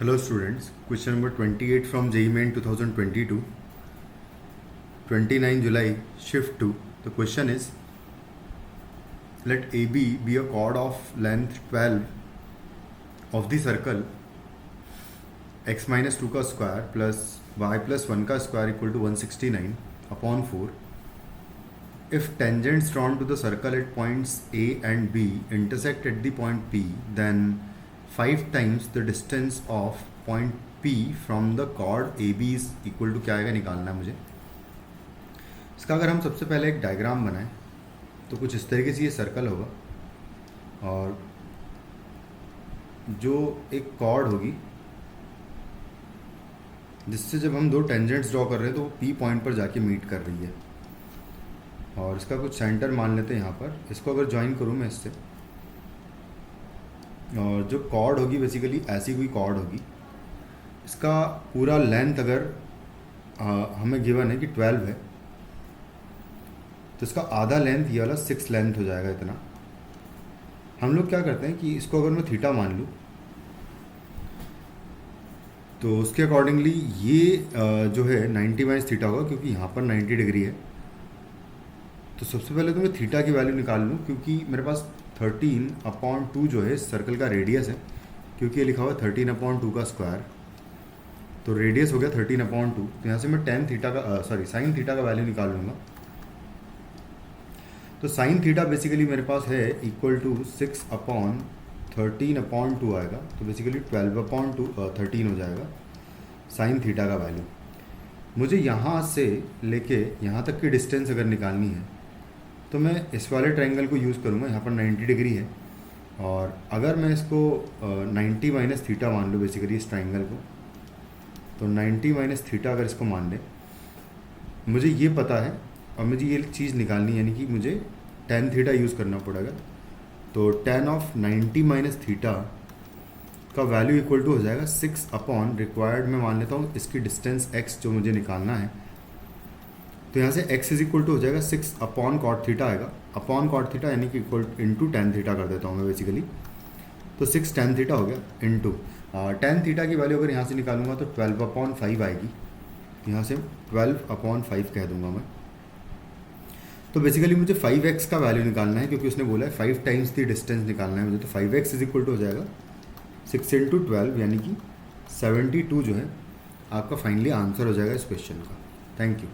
Hello students, question number 28 from JEE Main 2022, 29 July, shift 2. The question is, let AB be a chord of length 12 of the circle x minus 2 का square plus y plus 1 का square equal to 169 upon 4. If tangents drawn to the circle at points A and B intersect at the point P, then 5 times the distance of point P from the chord AB is equal to क्या आएगा निकालना है मुझे. इसका अगर हम सबसे पहले एक डायग्राम बनाएं तो कुछ इस तरीके से ये सर्कल होगा और जो एक कॉर्ड होगी जिससे जब हम दो टेंजेंट्स ड्रॉ कर रहे हैं तो वो P पॉइंट पर जाके मीट कर रही है और इसका कुछ सेंटर मान लेते हैं यहाँ पर. इसको अगर ज्वाइन करूँ मैं इससे, और जो कॉर्ड होगी बेसिकली ऐसी कोई कॉर्ड होगी, इसका पूरा लेंथ अगर हमें गिवन है कि 12 है तो इसका आधा लेंथ ये वाला 6 लेंथ हो जाएगा. इतना हम लोग क्या करते हैं कि इसको अगर मैं थीटा मान लूँ तो उसके अकॉर्डिंगली ये जो है 90 माइनस थीटा होगा क्योंकि यहाँ पर 90 डिग्री है. तो सबसे पहले तो मैं थीटा की वैल्यू निकाल लूँ क्योंकि मेरे पास 13/2 जो है सर्कल का रेडियस है, क्योंकि ये लिखा हुआ है 13/2 का स्क्वायर, तो रेडियस हो गया 13/2. तो यहाँ से मैं साइन थीटा का वैल्यू निकाल लूँगा. तो साइन थीटा बेसिकली मेरे पास है इक्वल टू 6/13/2 आएगा. तो बेसिकली 12/13 हो जाएगा साइन थीटा का वैल्यू. मुझे यहाँ से लेके यहाँ तक की डिस्टेंस अगर निकालनी है तो मैं इस वाले ट्रायंगल को यूज़ करूँगा. यहाँ पर 90 डिग्री है और अगर मैं इसको 90 माइनस थीटा मान लूँ बेसिकली इस ट्रायंगल को, तो 90 माइनस थीटा अगर इसको मान लें, मुझे ये पता है और मुझे ये चीज़ निकालनी है, यानी कि मुझे tan थीटा यूज़ करना पड़ेगा. तो tan ऑफ 90 माइनस थीटा का वैल्यू इक्वल टू हो जाएगा 6 अपॉन रिक्वायर्ड मैं मान लेता हूँ इसकी डिस्टेंस x जो मुझे निकालना है. तो यहाँ से x इज इक्वल टू हो जाएगा 6 अपॉन कॉट थीटा आएगा. अपॉन कॉट थीटा यानी कि इक्वल इंटू tan थीटा कर देता हूँ मैं बेसिकली. तो 6 tan थीटा हो गया इंटू tan थीटा की वैल्यू अगर यहाँ से निकालूंगा तो 12/5 आएगी. यहाँ से 12/5 कह दूंगा मैं. तो बेसिकली मुझे 5x का वैल्यू निकालना है क्योंकि उसने बोला है 5 टाइम्स दी डिस्टेंस निकालना है मुझे. तो 5x इज इक्वल टू हो जाएगा 6 इंटू 12 यानी कि 72 जो है आपका फाइनली आंसर हो जाएगा इस क्वेश्चन का. Thank you.